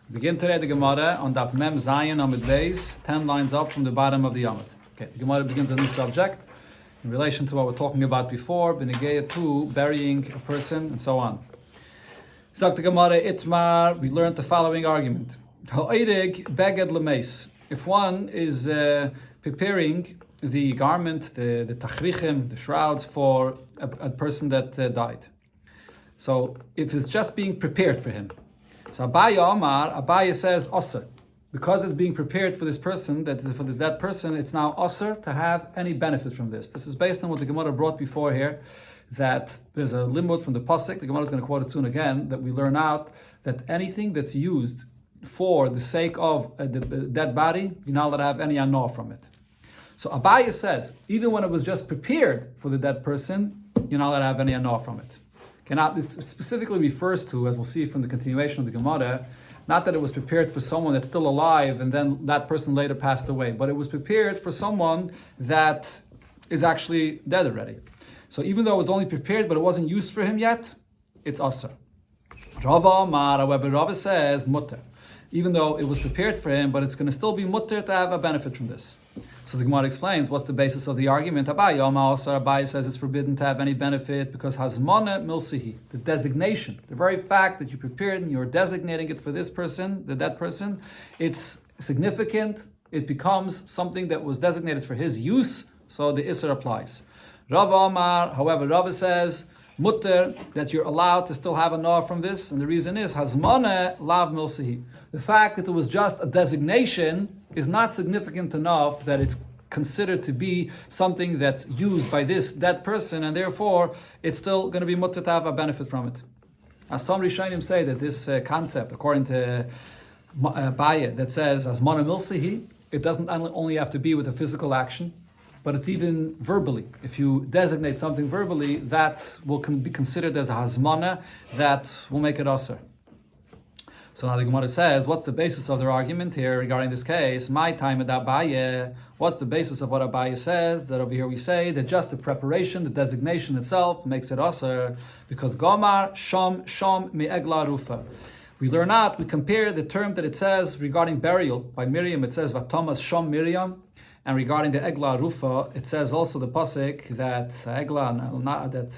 Begin today the Gemara on Daf Mem Zayin Amud Beis, 10 lines up from the bottom of the Amud. Okay, the Gemara begins a new subject in relation to what we're talking about before, B'negeya to burying a person and so on. So the Gemara Itmar, we learned the following argument. Ha'oirig beged lemeis. If one is preparing the garment, the tachrichim, the shrouds for a person that died. So if it's just being prepared for him. So Abaye says Osir. Because it's being prepared for this person, that person, it's now Osir to have any benefit from this. This is based on what the Gemara brought before here, that there's a limud from the Pasuk, the Gemara is going to quote it soon again, that we learn out that anything that's used for the sake of the dead body, you're not allowed to have any anor from it. So Abaye says, even when it was just prepared for the dead person, you're not allowed to have any anor from it. This specifically refers to, as we'll see from the continuation of the Gemara, not that it was prepared for someone that's still alive and then that person later passed away, but it was prepared for someone that is actually dead already. So even though it was only prepared but it wasn't used for him yet, it's asr. Rava Amar, however, Rava says mutter. Even though it was prepared for him, but it's going to still be mutter to have a benefit from this. So the Gemara explains what's the basis of the argument. Abaye says it's forbidden to have any benefit because hazmana milsihi, the designation, the very fact that you prepared and you're designating it for this person, the dead person, it's significant. It becomes something that was designated for his use, so the Isser applies. Rava Amar, however, Rava says mutter, that you're allowed to still have a noah from this, and the reason is hazmana lav milsihi. The fact that it was just a designation is not significant enough that it's considered to be something that's used by this dead person, and therefore it's still going to be mutter to have a benefit from it. As some Rishonim say that this concept, according to Abaye, that says hazmana milsihi, it doesn't only have to be with a physical action, but it's even verbally. If you designate something verbally, that will be considered as a hazmana, that will make it aser. So now the Gemara says, what's the basis of their argument here regarding this case? My time at Abaye. What's the basis of what Abaye says? That over here we say that just the preparation, the designation itself makes it aser, because Gomar sham mi egla rufa. We learn out, we compare the term that it says regarding burial. By Miriam it says Vatomas sham Miriam. And regarding the Egla Rufa, it says also the pasuk that Egla, that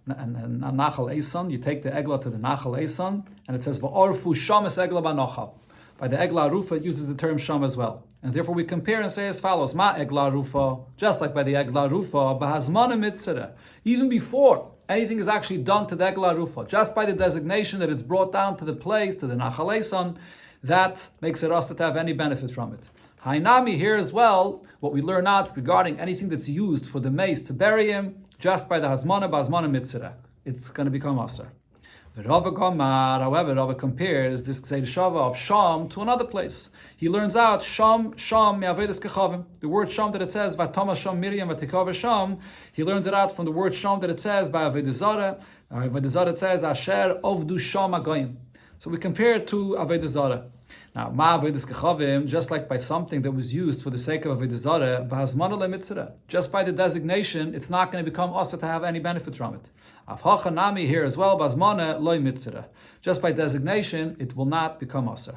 Nachal Eson, you take the Egla to the Nachal Eson, and it says Va'orfu Shamas Egla Banochal. By the Egla Rufa, it uses the term Sham as well. And therefore we compare and say as follows: Ma Egla Rufa, just like by the Egla Rufa, Bahazmana Mitzera. Even before anything is actually done to the Egla Rufa, just by the designation that it's brought down to the place, to the Nachal Eson, that makes it us to have any benefit from it. Hainami here as well, what we learn out regarding anything that's used for the mace to bury him, just by the hazmana mitzvah, it's going to become aser. Rava Gomar, however, Rava compares this Shava of Sham to another place. He learns out Sham me'avedas kechavim. The word Sham that it says Vatama Sham Miriam Vatikava Sham. He learns it out from the word Sham that it says by Avedas Zara. Avedas Zara it says Asher Ovdu Sham Agoyim. So we compare it to Avedas Zara. Now, ma'avedas kechavim, just like by something that was used for the sake of avodah zarah, b'hazmana le'mitzvah, just by the designation, it's not going to become asur to have any benefit from it. Avhacha nami here as well, b'hazmana loy mitzvah, just by designation, it will not become asur.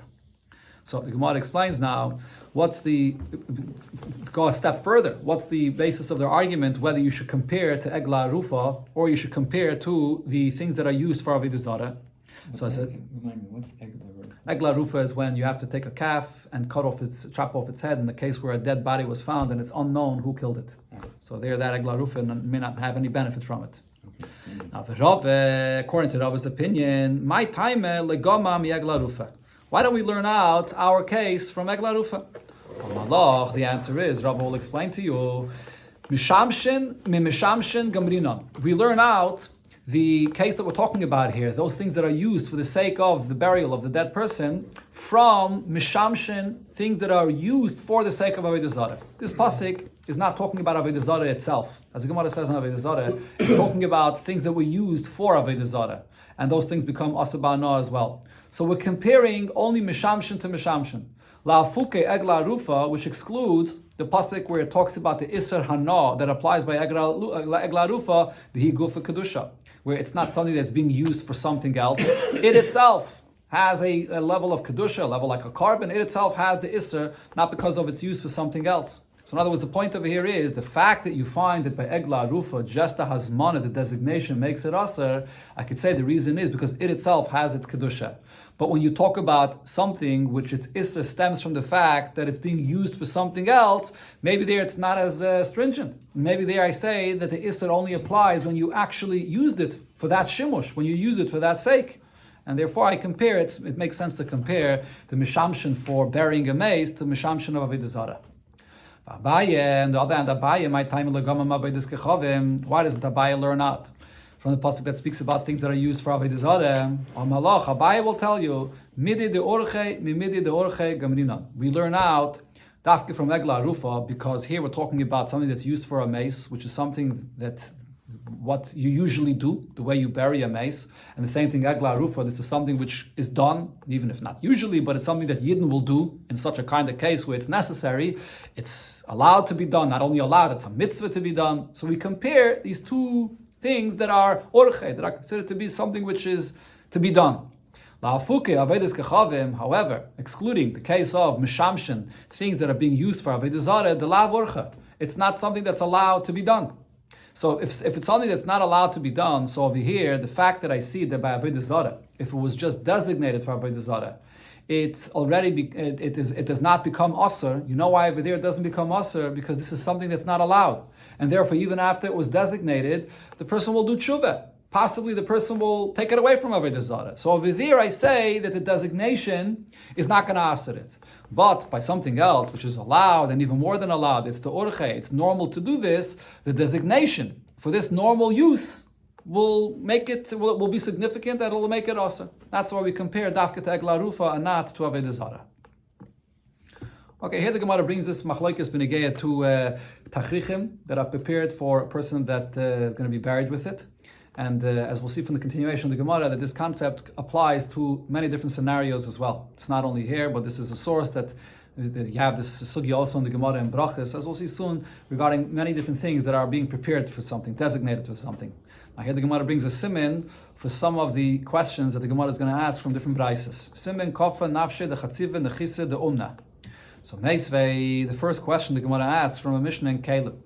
So the Gemara explains now, go a step further, what's the basis of their argument, whether you should compare to Egla Rufa, or you should compare to the things that are used for avodah zarah. So I said, remind me, what's Egla Rufa? Egla Rufa is when you have to take a calf and chop off its head in the case where a dead body was found and it's unknown who killed it. So there, that Egla Rufa may not have any benefit from it. Okay. Now, for Rava, according to Rava's opinion, my time legoma mi Egla Rufa. Why don't we learn out our case from Egla Rufa? Malach, the answer is, Rava will explain to you, mishamshin gamrinon. We learn out the case that we're talking about here, those things that are used for the sake of the burial of the dead person, from mishamshin, things that are used for the sake of avodah zarah. This pasuk is not talking about avodah zarah itself. As the Gemara says in avodah zarah, it's talking about things that were used for avodah zarah, and those things become asabana as well. So we're comparing only mishamshin to mishamshin. La'afuke egla rufa, which excludes the pasuk where it talks about the iser hana that applies by egla rufa, the higufa kedusha, where it's not something that's being used for something else. It itself has a level of kedusha, a level like a carbon. It itself has the isser, not because of its use for something else. So in other words, the point over here is the fact that you find that by egla rufa, just the hazmana, the designation, makes it aser. I could say the reason is because it itself has its kedusha. But when you talk about something which its isser stems from the fact that it's being used for something else, maybe there it's not as stringent. Maybe there I say that the isser only applies when you actually used it for that shimush, when you use it for that sake. And therefore I compare it. It makes sense to compare the mishamshin for burying a mace to mishamshin of avodah zarah. Abaye, on the other hand, Abaye, my time in Lagamam Avodas Kechavim. Why doesn't Abaye learn out from the pasuk that speaks about things that are used for Avodah Zarah? On Malach, Abaye will tell you, Midi de Orche, Mimidi de Orche Gamrina. We learn out Dafke from Egla Rufa because here we're talking about something that's used for a mace, which is something that what you usually do, the way you bury a mace. And the same thing, Egla Rufa, this is something which is done, even if not usually, but it's something that Yidden will do in such a kind of case where it's necessary. It's allowed to be done, not only allowed, it's a mitzvah to be done. So we compare these two things that are orche, that are considered to be something which is to be done. However, excluding the case of mishamshin, things that are being used for avodah zarah, the lav orche, it's not something that's allowed to be done. So if it's something that's not allowed to be done, so over here, the fact that I see that by avodah zarah, if it was just designated for avodah zarah, it does not become asr. You know why over there it doesn't become asr? Because this is something that's not allowed, and therefore even after it was designated, the person will do tshuva. Possibly the person will take it away from avodah zarah. So over there I say that the designation is not going to asr it. But by something else, which is allowed, and even more than allowed, it's the orche, it's normal to do this, the designation for this normal use will make it, will be significant, that it will make it also. That's why we compare dafka to egla rufa and not to avodah zarah. Okay, here the Gemara brings this machlokes b'negeya to tachrichim that are prepared for a person that is going to be buried with it. And as we'll see from the continuation of the Gemara, that this concept applies to many different scenarios as well. It's not only here, but this is a source that you have this sugya also in the Gemara and Brachas, as we'll see soon, regarding many different things that are being prepared for something, designated for something. Now here the Gemara brings a siman for some of the questions that the Gemara is going to ask from different braises. Siman, kofa, nafshe, the chatziva, the chise, the umna. So Meisvei, the first question the Gemara asks from a Mishnah in Kalim.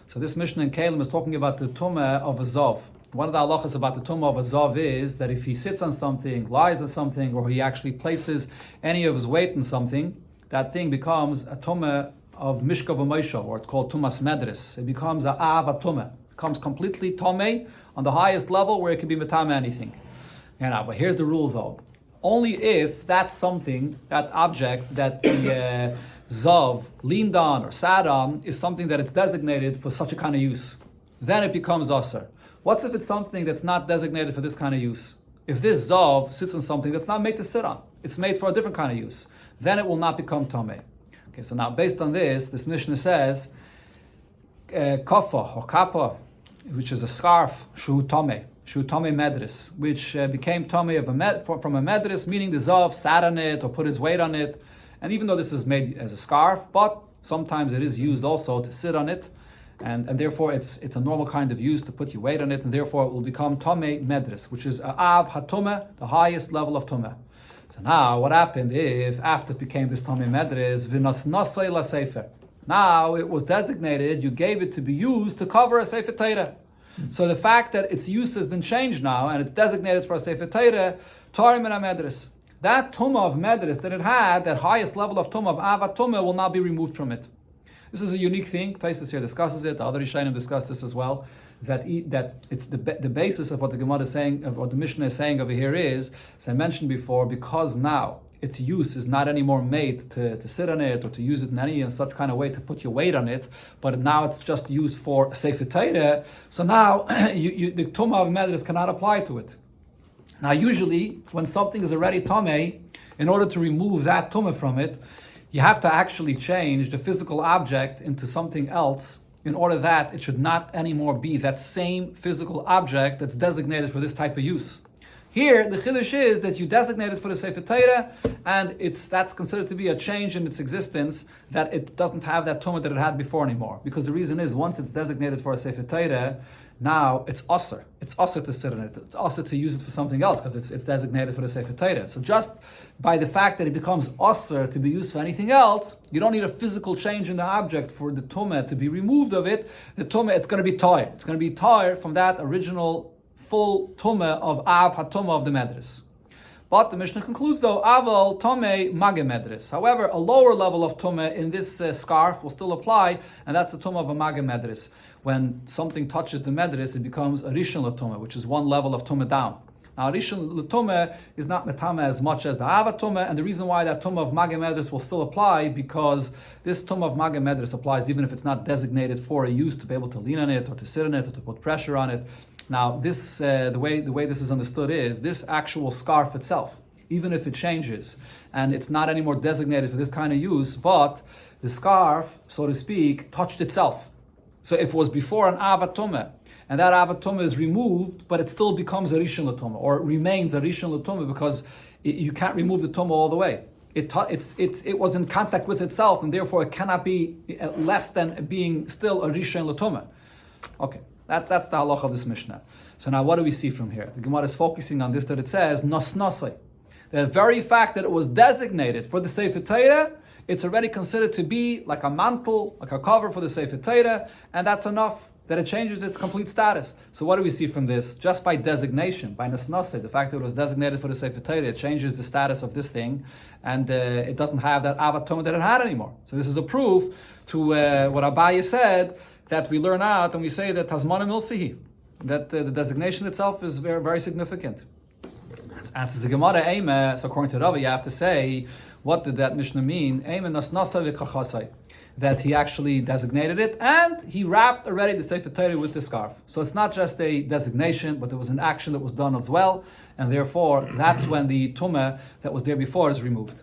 So this Mishnah in Kalim is talking about the tumah of a zav. One of the halachas about the tumah of a zav is that if he sits on something, lies on something, or he actually places any of his weight in something, that thing becomes a tumah of mishkav u'moishav, or it's called tumas medris. It becomes a av a tumah. It becomes completely tomei on the highest level where it can be metame anything. But here's the rule though. Only if that's something, that object that the zav leaned on or sat on is something that it's designated for such a kind of use. Then it becomes aser. What's if it's something that's not designated for this kind of use? If this zav sits on something that's not made to sit on, it's made for a different kind of use, then it will not become tomei. Okay, so now based on this Mishnah says, kafa or kappa, which is a scarf, shu tomei medris, which became tomei from a medris, meaning the zav sat on it or put his weight on it. And even though this is made as a scarf, but sometimes it is used also to sit on it, and therefore it's a normal kind of use to put your weight on it, and therefore it will become tomei medris, which is av hatumah, the highest level of tumah. So now, what happened if after it became this tomei medris, v'nas nasei la sefer? Now it was designated, you gave it to be used to cover a sefer Torah. So the fact that its use has been changed now, and it's designated for a sefer Torah, Torah min medris. That tumah of medris that it had, that highest level of tumah of ava tumah, will not be removed from it. This is a unique thing. Taisus here discusses it. The other Rishonim discuss this as well. That it's the basis of what the Gemara is saying, of what the Mishnah is saying over here is, as I mentioned before, because now its use is not anymore made to sit on it or to use it in such kind of way to put your weight on it, but now it's just used for a sefer Torah. So now the tumah of medris cannot apply to it. Now usually when something is already tomei, in order to remove that tumah from it, you have to actually change the physical object into something else in order that it should not anymore be that same physical object that's designated for this type of use. Here, the chiddush is that you designate it for the Sefer Torah, and that's considered to be a change in its existence, that it doesn't have that tumah that it had before anymore. Because the reason is, once it's designated for a Sefer Torah, now it's usher. It's usher to sit in it. It's usher to use it for something else because it's designated for the Sefer Torah. So just by the fact that it becomes usher to be used for anything else, you don't need a physical change in the object for the tumah to be removed of it. The tumah, it's going to be tired. It's going to be tired from that original full tumah of av hatumah of the medris. But the Mishnah concludes though, aval tomei mage medris. However, a lower level of tumah in this scarf will still apply, and that's the tumah of a mage medris. When something touches the medris, it becomes a rishon l'tumah, which is one level of tumah down. Now, rishon l'tumah is not metama as much as the ava tumah, and the reason why that tumah of mage medris will still apply, because this tumah of mage medris applies even if it's not designated for a use to be able to lean on it, or to sit on it, or to put pressure on it. Now, this the way this is understood is this actual scarf itself, even if it changes and it's not anymore designated for this kind of use, but the scarf, so to speak, touched itself. So if it was before an avatumah, and that avatumah is removed, but it still becomes a rishon l'tumah, or it remains a rishon l'tumah because you can't remove the tumah all the way. It was in contact with itself, and therefore it cannot be less than being still a rishon l'tumah. Okay. That's the halach of this Mishnah. So now what do we see from here? The Gemara is focusing on this, that it says, nasnasai. The very fact that it was designated for the Sefer Torah, it's already considered to be like a mantle, like a cover for the Sefer Torah, and that's enough, that it changes its complete status. So what do we see from this? Just by designation, by nasnasai, the fact that it was designated for the Sefer Torah, it changes the status of this thing, and it doesn't have that avatumah that it had anymore. So this is a proof to what Abaye said, that we learn out and we say that Hazmanim Ilsihi, that the designation itself is very, very significant. Answers the Gemara, Eime, so according to Rava, you have to say, what did that Mishnah mean? Eime nasnasa v'kachasai, that he actually designated it and he wrapped already the Sefer Torah with the scarf. So it's not just a designation, but there was an action that was done as well, and therefore that's when the tumah that was there before is removed.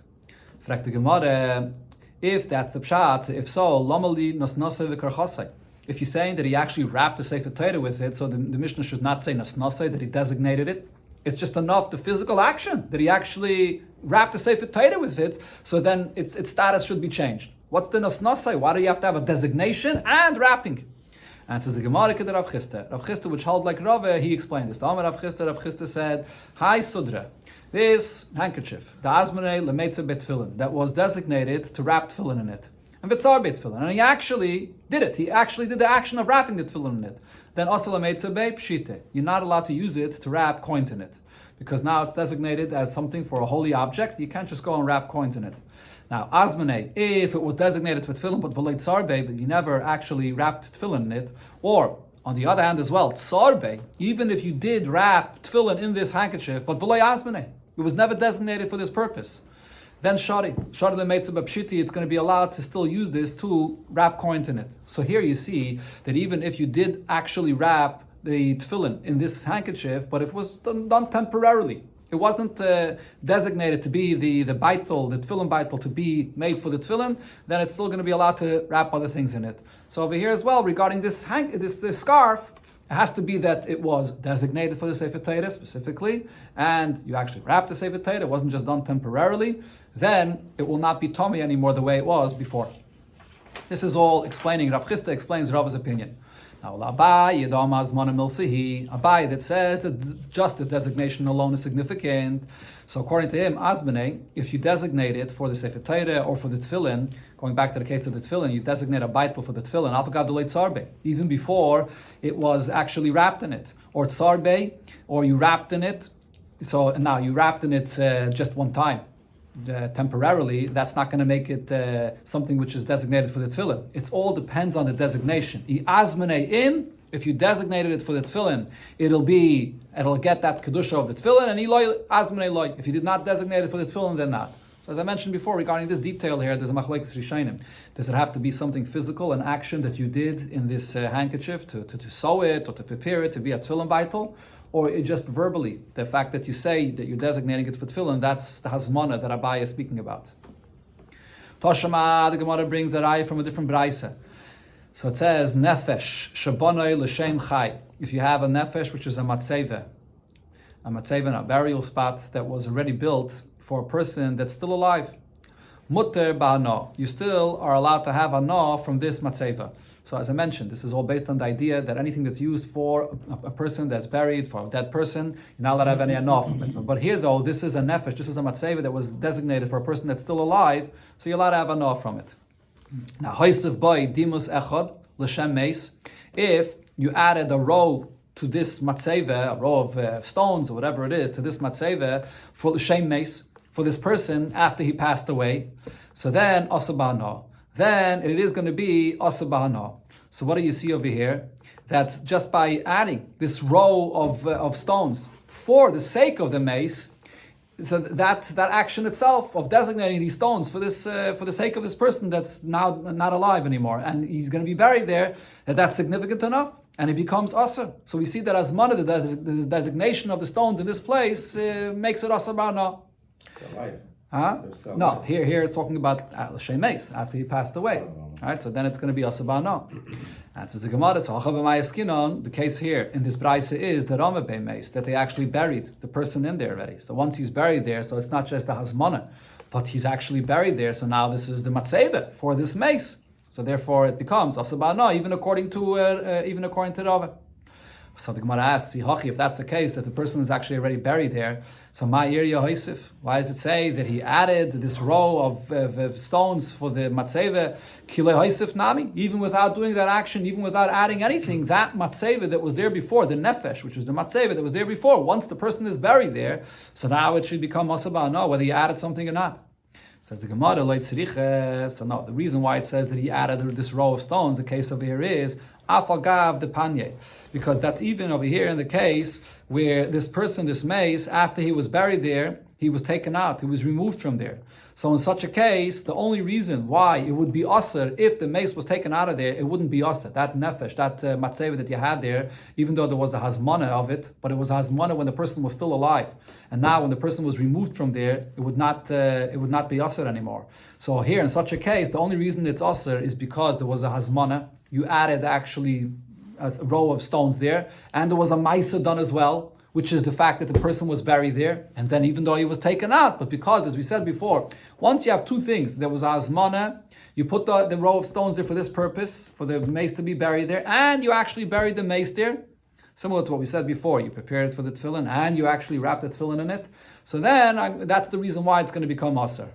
Fragt the Gemara, if that's the pshat, if so, lamali nasnasa v'kachasai. If you're saying that he actually wrapped the Sefer Torah with it, so the Mishnah should not say nasnasai, that he designated it. It's just enough, the physical action, that he actually wrapped the Sefer Torah with it, so then its status should be changed. What's the nasnasai? Why do you have to have a designation and wrapping? And it says the Gemara Ked Rav Chisda. Rav Chisda, which held like Rava, he explained this. The Amar Rav Chisda said, Hi Sudra, this handkerchief, the Azmanei Lemeitza Bet Tefillin, that was designated to wrap tefillin in it. And Vitzar Beit Tefillin. And he actually did it. He actually did the action of wrapping the tefillin in it. Then Asala Meitza Beit Pshite. You're not allowed to use it to wrap coins in it. Because now it's designated as something for a holy object. You can't just go and wrap coins in it. Now, Azmanei, if it was designated for tefillin, but V'lei Tzarbe, but you never actually wrapped tefillin in it, or on the other hand as well, Tzarbe, even if you did wrap tefillin in this handkerchief, but V'lei Azmanei, it was never designated for this purpose. Then Shari Lemeitza B'Pshiti, it's going to be allowed to still use this to wrap coins in it. So here you see that even if you did actually wrap the tefillin in this handkerchief, but it was done temporarily, it wasn't designated to be the baitel, the tefillin baitel, to be made for the tefillin, then it's still going to be allowed to wrap other things in it. So over here as well, regarding this scarf, it has to be that it was designated for the Sefer Torah specifically, and you actually wrapped the Sefer Torah, it wasn't just done temporarily, then it will not be Tomei anymore the way it was before. This is all explaining, Rav Chisda explains Rava's opinion. Now, Abaye that says that just the designation alone is significant. So according to him, Azmanei, if you designate it for the Sefer Torah or for the Tefillin, going back to the case of the Tefillin, you designate a baitel for the Tefillin, Alfagad Dolei Tzarbe, even before it was actually wrapped in it, or Tzarbe, or you wrapped in it. So now you wrapped in it just one time. Temporarily, that's not going to make it something which is designated for the tefillin. It all depends on the designation. If you designated it for the tefillin, it'll get that kedusha of the tefillin, and azmanei loy. If you did not designate it for the tefillin, then not. So as I mentioned before, regarding this detail here, there's a machlokes rishonim. Does it have to be something physical, an action that you did in this handkerchief to sew it or to prepare it to be a tefillin baitel? Or it just verbally, the fact that you say that you're designating it for tefillin, that's the hazmana that Abaye is speaking about. Toshama, the Gemara brings a raya from a different braisa. So it says, nefesh, shabonoi l'shem chai. If you have a nefesh, which is a matzeva, a burial spot that was already built for a person that's still alive. mutter ba'ano. You still are allowed to have ano from this matzeva. So as I mentioned, this is all based on the idea that anything that's used for a person that's buried, for a dead person, you're not allowed to have any ano from it. But here though, this is a nefesh, this is a matzeva that was designated for a person that's still alive, so you're allowed to have ano from it. Now, hoistav boy dimus echad l'shem meis. If you added a row to this matzeva, a row of stones or whatever it is, to this matzeva for l'shem meis, for this person after he passed away, so then asabano. Then it is going to be asabano. So what do you see over here? That just by adding this row of stones for the sake of the mace, so that action itself of designating these stones for the sake of this person that's now not alive anymore, and he's going to be buried there, that's significant enough, and it becomes asr. So we see that as mana, the designation of the stones in this place makes it asabano. Alive. Huh? No, here it's talking about Shemeis, after he passed away. Alright, so then it's going to be Asabano. And says the Gemara, so the case here in this Braise is the Rama Meis, that they actually buried the person in there already. So once he's buried there, so it's not just the Hazmana, but he's actually buried there. So now this is the Matzeva for this mace. So therefore it becomes Asabano, even according to Rava. So the Gemara asks, if that's the case, that the person is actually already buried there, so my area Haisif, why does it say that he added this row of stones for the matzeva, kile Haisif nami, even without doing that action, even without adding anything, that matzeva that was there before, the nefesh, which is the matzeva that was there before, once the person is buried there, so now it should become masaba, no, whether he added something or not. Says the Gemara, so no, the reason why it says that he added this row of stones, the case over here is afagav de panye, because that's even over here in the case where this person, this mace, after he was buried there, he was taken out, he was removed from there. So in such a case, the only reason why it would be asr if the mace was taken out of there, it wouldn't be asr. That nefesh, that matzeva that you had there, even though there was a hazmana of it, but it was a hazmana when the person was still alive. And now when the person was removed from there, it would not be asr anymore. So here in such a case, the only reason it's asr is because there was a hazmana. You added actually a row of stones there, and there was a maisa done as well, which is the fact that the person was buried there, and then even though he was taken out, but because, as we said before, once you have two things, there was azmana, you put the row of stones there for this purpose, for the mace to be buried there, and you actually buried the mace there, similar to what we said before, you prepared it for the tefillin, and you actually wrapped the tefillin in it, so then that's the reason why it's going to become aser.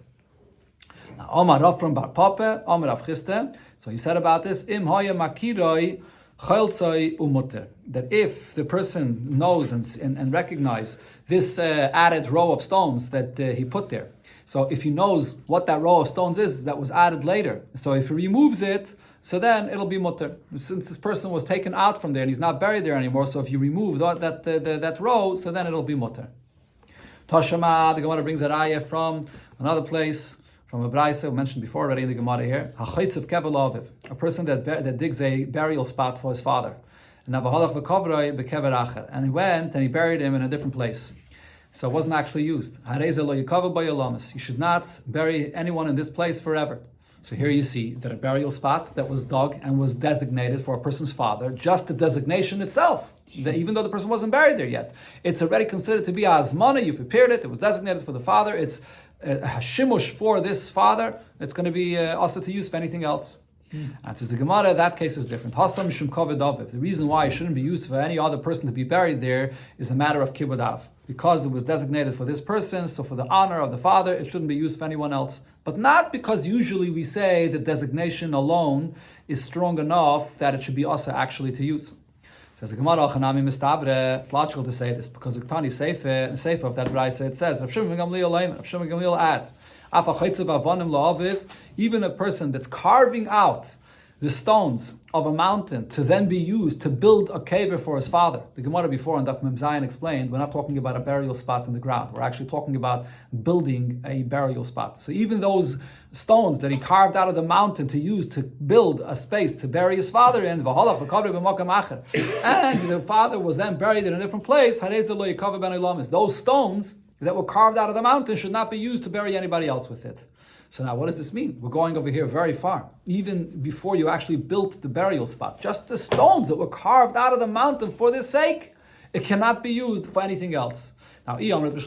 Now, Omar Rav from Bar Papa, Omar Rav Chiste, so he said about this, Im hoya makiroi that if the person knows and recognizes this added row of stones that he put there, so if he knows what that row of stones is that was added later, so if he removes it, so then it'll be mutter. Since this person was taken out from there and he's not buried there anymore, so if you remove that row, so then it'll be mutter. Toshama, the Gemara brings a raya from another place, from a braise we mentioned before already in the Gemara here, a person that digs a burial spot for his father, and he went and he buried him in a different place, so it wasn't actually used. You should not bury anyone in this place forever. So here you see that a burial spot that was dug and was designated for a person's father, just the designation itself, that even though the person wasn't buried there yet, it's already considered to be a azmana. You prepared it, it was designated for the father, it's a shimush for this father, it's going to be also to use for anything else. And since the Gemara, that case is different. Hasam shum kavod aviv. The reason why it shouldn't be used for any other person to be buried there is a matter of kibud av. Because it was designated for this person, so for the honor of the father, it shouldn't be used for anyone else. But not because usually we say the designation alone is strong enough that it should be also actually to use. Says the Gemara, it's logical to say this because the Tani Sefer of that Braisa, it says, Rav Shimon Gamliel adds, even a person that's carving out the stones of a mountain to then be used to build a cave for his father. The Gemara before on Daf Mem Zayin explained, we're not talking about a burial spot in the ground. We're actually talking about building a burial spot. So even those stones that he carved out of the mountain to use to build a space to bury his father in, and the father was then buried in a different place, those stones that were carved out of the mountain should not be used to bury anybody else with it. So now what does this mean? We're going over here very far. Even before you actually built the burial spot, just the stones that were carved out of the mountain for this sake, It cannot be used for anything else. Now, if you're going to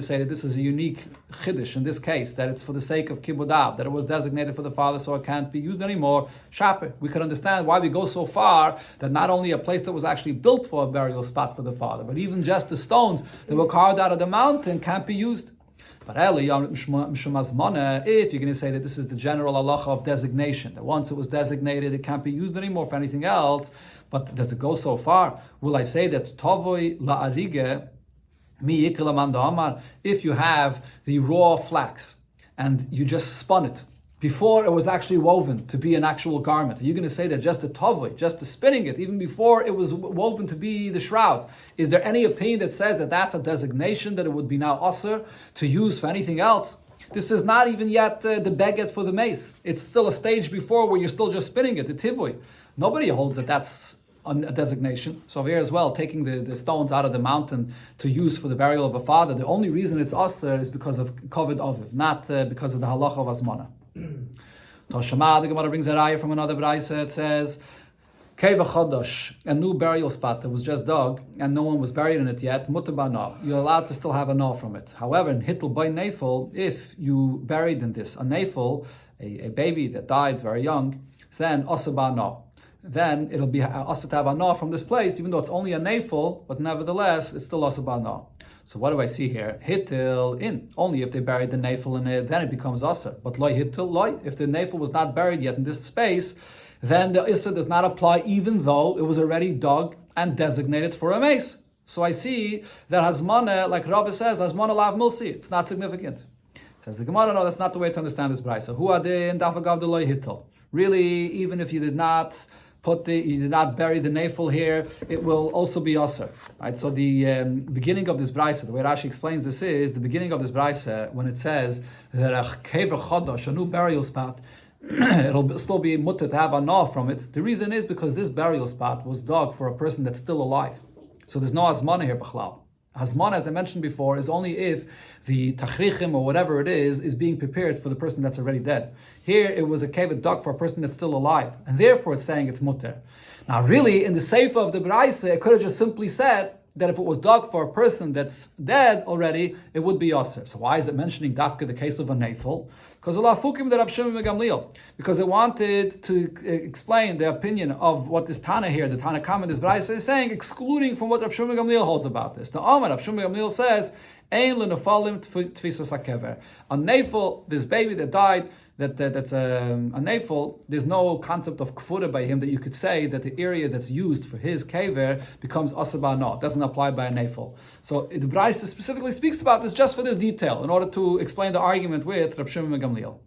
say that this is a unique chiddush in this case, that it's for the sake of kibbud av, that it was designated for the father, so it can't be used anymore, shaper. We can understand why we go so far that not only a place that was actually built for a burial spot for the father, but even just the stones that were carved out of the mountain can't be used. But if you're going to say that this is the general halacha of designation, that once it was designated, it can't be used anymore for anything else, but does it go so far? Will I say that tovoi la'arige mi yikil amanda amar, if you have the raw flax and you just spun it before it was actually woven to be an actual garment, are you going to say that just the tovoi, just the spinning it, even before it was woven to be the shrouds, is there any opinion that says that that's a designation, that it would be now asur to use for anything else? This is not even yet the baguette for the mace. It's still a stage before where you're still just spinning it, the tivui. Nobody holds that that's a designation. So over here as well, taking the stones out of the mountain to use for the burial of a father, the only reason it's asur is because of kavod aviv, not because of the halacha of azmana. Toshama, the Gemara brings a raya from another brayse. It says, Keva chodosh, a new burial spot that was just dug and no one was buried in it yet, mutabana, you're allowed to still have a no from it. However, in hitl by nafel, if you buried in this a nafel, a baby that died very young, then asaba no. Then it'll be asa to have a no from this place, even though it's only a nafel, but nevertheless, it's still asaba no. So what do I see here? Hittil in. Only if they buried the nafel in it, then it becomes asr. But loy hittil loy. If the nafel was not buried yet in this space, then the isra does not apply, even though it was already dug and designated for a mace. So I see that hazmana, like Rava says, hazmana lav milsi. It's not significant. It says the Gemara, no, that's not the way to understand this brayso. Hu adin dafagav de loy hittil. Really, even if you did not you did not bury the nafel here, it will also be asr. Right? So the beginning of this brayse, the way Rashi explains this is, the beginning of this brayse, when it says that a kever chodosh, a new burial spot, it'll still be mutter to have a no from it. The reason is because this burial spot was dug for a person that's still alive. So there's no hazmana here, b'chlal. Hazmana, as I mentioned before, is only if the tachrichim or whatever it is being prepared for the person that's already dead. Here, it was a kevet dug for a person that's still alive, and therefore it's saying it's mutter. Now, really, in the seifa of the Baraisa, it could have just simply said that if it was dug for a person that's dead already, it would be Yasser. So why is it mentioning Dafka, the case of a Nafel? Because Allah fukim the Rab Shimon ben Gamliel. Because it wanted to explain the opinion of what this Tana here, the Tana Kama, this Braisa is saying, excluding from what Rab Shimon ben Gamliel holds about this. The Amar, Rab Shimon ben Gamliel says, Ein lenefalim tfisas hakever. A Nafel, this baby that died, that's a nafel, there's no concept of kfura by him that you could say that the area that's used for his kever becomes asaba no. It doesn't apply by a nafel. So the Braisa specifically speaks about this just for this detail, in order to explain the argument with Rab Shimon ben Gamliel.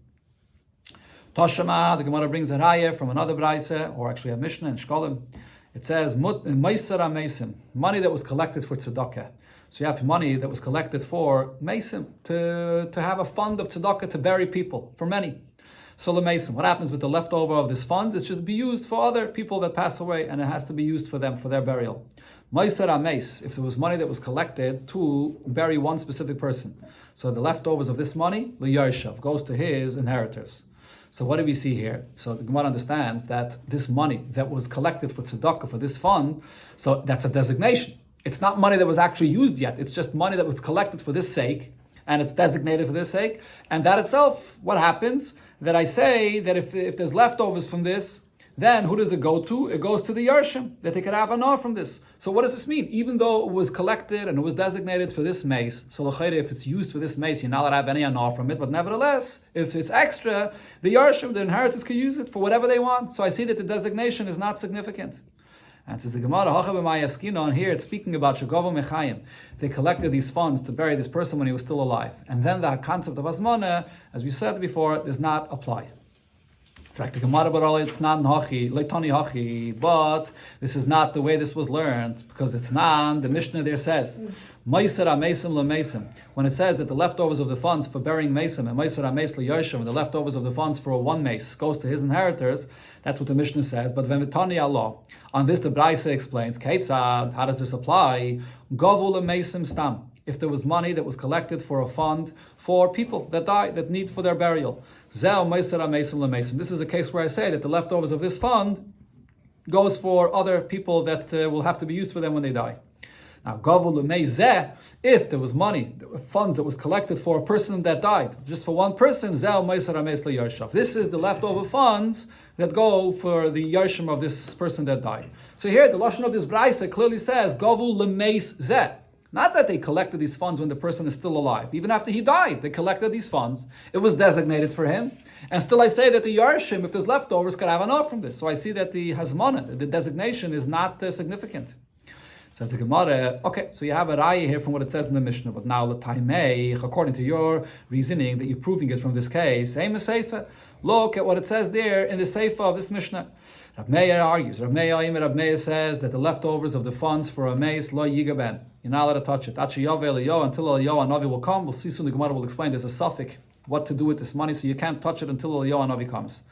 Toshama, the Gemara brings a raya from another Braisa, or actually a Mishnah in Shkolim. It says, Maisara Mason, money that was collected for tzedakah. So you have money that was collected for Mason, to have a fund of tzedakah to bury people, for many. So the Mason, what happens with the leftover of this funds? It should be used for other people that pass away, and it has to be used for them, for their burial. Maisara Mace, if there was money that was collected to bury one specific person. So the leftovers of this money, L'Yarshav, goes to his inheritors. So what do we see here? So the Gemara understands that this money that was collected for tzedakah, for this fund, so that's a designation. It's not money that was actually used yet. It's just money that was collected for this sake, and it's designated for this sake. And that itself, what happens? That I say that if there's leftovers from this, then who does it go to? It goes to the Yarshim, that they could have an from this. So what does this mean? Even though it was collected and it was designated for this mace, so if it's used for this mace, you're not allowed to have any anar from it, but nevertheless, if it's extra, the Yarshim, the inheritors, can use it for whatever they want. So I see that the designation is not significant. And says the Gemara, on here it's speaking about Shagovo Mechayim. They collected these funds to bury this person when he was still alive. And then the concept of Azmana, as we said before, does not apply. But this is not the way this was learned, because it's not. The Mishnah there says, when it says that the leftovers of the funds for burying Mason and and the leftovers of the funds for a one mace goes to his inheritors, that's what the Mishnah says. But Allah, on this the Braisa explains, Keitzad, how does this apply? Stam. If there was money that was collected for a fund for people that die, that need for their burial. This is a case where I say that the leftovers of this fund goes for other people that will have to be used for them when they die. Now, if there was money, funds that was collected for a person that died, just for one person, this is the leftover funds that go for the yarshim of this person that died. So here, the lashon of this brayse clearly says, Gavu lemeis zeh. Not that they collected these funds when the person is still alive. Even after he died, they collected these funds. It was designated for him. And still I say that the yarshim, if there's leftovers, could have enough from this. So I see that the hazmana, the designation, is not significant. Says the Gemara, okay, so you have a raya here from what it says in the Mishnah, but now according to your reasoning that you're proving it from this case, look at what it says there in the seifa of this Mishnah. Rab Meir argues. Rab Meir says that the leftovers of the funds for a mace lo yigaben. You're not allowed to touch it. Until Eliyahu Navi will come. We'll see soon. The Gemara will explain. There's a suffix what to do with this money, so you can't touch it until Eliyahu Navi comes.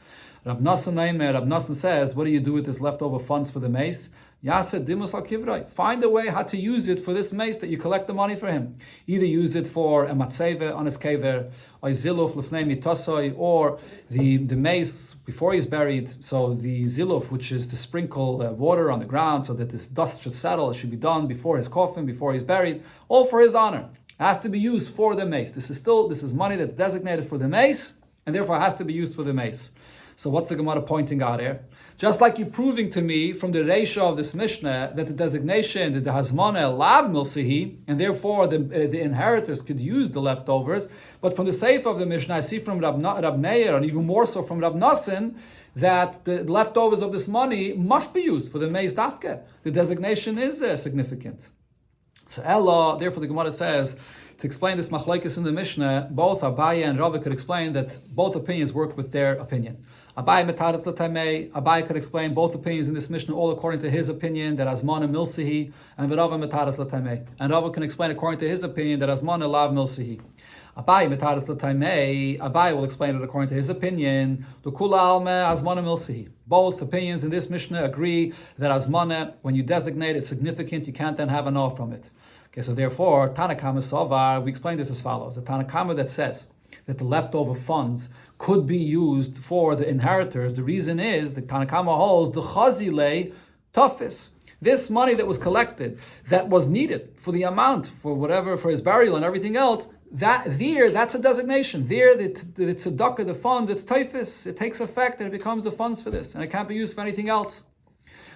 Rab Nassan says, what do you do with this leftover funds for the mace? Yaseh dimus al kivrai. Find a way how to use it for this mace that you collect the money for him. Either use it for a matzeve on his kever, or ziluf lefnei mitasoi, or the mace before he's buried. So the ziluf, which is to sprinkle water on the ground so that this dust should settle, it should be done before his coffin, before he's buried, all for his honor. It has to be used for the mace. This is money that's designated for the mace, and therefore it has to be used for the mace. So what's the Gemara pointing out here? Just like you're proving to me from the ratio of this Mishnah that the designation, that the hazmana lav milsihi, and therefore the inheritors could use the leftovers. But from the seif of the Mishnah, I see from Rab Meir, and even more so from Rab Nassan, that the leftovers of this money must be used for the meiz dafke. The designation is significant. So Ella, therefore the Gemara says, to explain this machlokes in the Mishnah, both Abaye and Rava could explain that both opinions work with their opinion. Abaye could explain both opinions in this Mishnah, all according to his opinion that Azmana milsihi, and Rava metaras latamei. And Rava can explain according to his opinion that Azmana lav milsihi. Abaye will explain it according to his opinion. Both opinions in this Mishnah agree that Azmana, when you designate it's significant, you can't then have enough from it. Okay, so therefore, Tanakama Sovar, we explain this as follows. The Tanakama that says that the leftover funds could be used for the inheritors, the reason is the Tanakama holds the Chazile Tafis. This money that was collected, that was needed for the amount, for whatever, for his burial and everything else, that's a designation. There, the tzedakah, the funds, it's typhus. It takes effect and it becomes the funds for this, and it can't be used for anything else.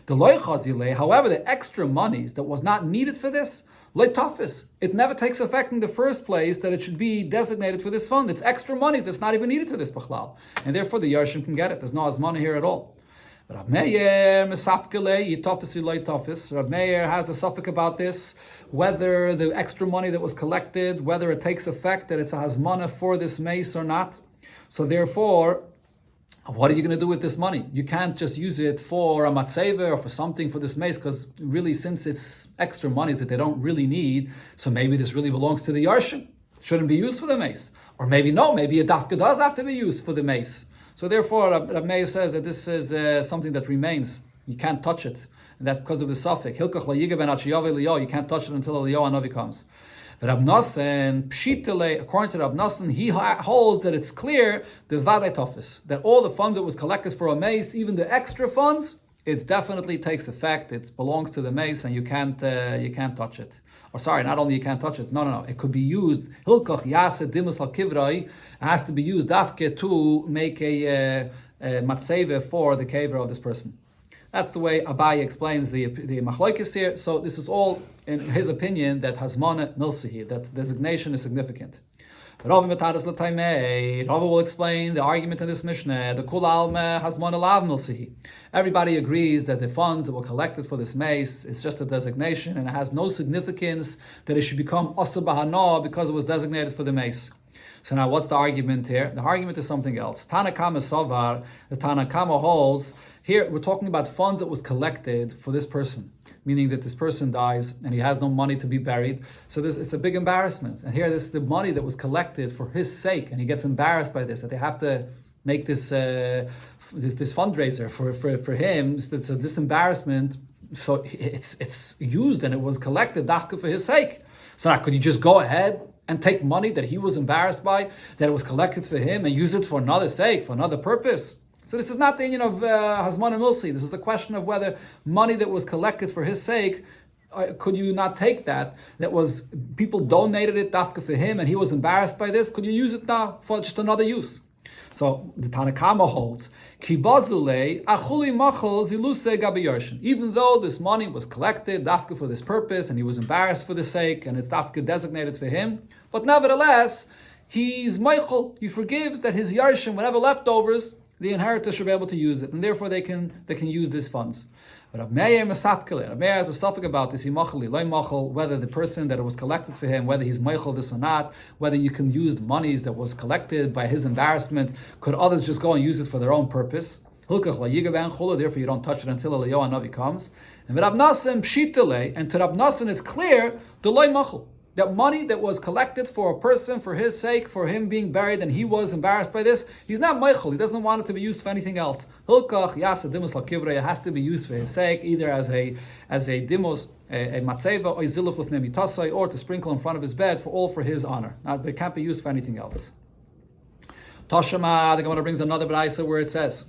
The loy chazile, however, the extra monies that was not needed for this, loy tafis, it never takes effect in the first place that it should be designated for this fund. It's extra monies that's not even needed for this bachlal, and therefore the yarshim can get it. There's no azmana here at all. Rab Meir mesapkele yitafisi loy tafis. Rab Meir has the suffix about this, whether the extra money that was collected, whether it takes effect that it's a hazmana for this mace or not. So therefore, what are you going to do with this money? You can't just use it for a matzeva or for something for this mace, because really, since it's extra monies that they don't really need, so maybe this really belongs to the yarshim. Shouldn't be used for the mace. Or maybe no, maybe a dafka does have to be used for the mace. So therefore, Rab Meir says that this is something that remains. You can't touch it. And that's because of the suffix. Hilkach layiga ben achiyave. You can't touch it until Eliyahu Hanavi comes. But Rab Nassan, pshitele, according to Rab Nassan, he holds that it's clear the vadei tofis, that all the funds that was collected for a mace, even the extra funds, it definitely takes effect. It belongs to the mace, and you can't touch it. Or sorry, not only you can't touch it. No. It could be used. Hilkach yaseh dimus al kivrai. It has to be used dafke to make a matzeve for the kever of this person. That's the way Abaye explains the machlokes here. So this is all in his opinion that hazmana milsihi, that designation is significant. Rava will explain the argument in this Mishnah. The kul alma hazmana lav milsihi. Everybody agrees that the funds that were collected for this mace is just a designation, and it has no significance that it should become asa bahana because it was designated for the mace. So now what's the argument here? The argument is something else. Tanakama Savar, the Tanakama holds, here we're talking about funds that was collected for this person, meaning that this person dies and he has no money to be buried. So it's a big embarrassment. And here this is the money that was collected for his sake, and he gets embarrassed by this, that they have to make this fundraiser for him. So this embarrassment, so it's used and it was collected dafka for his sake. So now could he just go ahead and take money that he was embarrassed by, that it was collected for him, and use it for another sake, for another purpose? So this is not the union of Hazmana Milsi. This is a question of whether money that was collected for his sake, could you not take that? That was, people donated it dafka for him and he was embarrassed by this. Could you use it now for just another use? So the Tanakama holds, Kibazule achuli machal ziluse gabi. Even though this money was collected dafka for this purpose and he was embarrassed for the sake and it's dafka designated for him, but nevertheless, he's meichel, he forgives that his yarshim, whatever leftovers, the inheritors should be able to use it, and therefore they can use these funds. But Rav Meir Mesapkele, Rav Meir has a suffix about this, whether the person that it was collected for him, whether he's meichel this or not, whether you can use monies that was collected by his embarrassment, could others just go and use it for their own purpose? Therefore you don't touch it until Eliyahu Navi comes. And Rav Nasim Pshitele, and to Rav Nasim it's clear, the loy machel. That money that was collected for a person, for his sake, for him being buried, and he was embarrassed by this, he's not meichel. He doesn't want it to be used for anything else. Hilkach yasa dimus lakivre, it has to be used for his sake, either as a dimus, a matzeva, or ziluf lefnei mitasai, or to sprinkle in front of his bed for his honor. But it can't be used for anything else. Toshama, the Gemara brings another brayso where it says,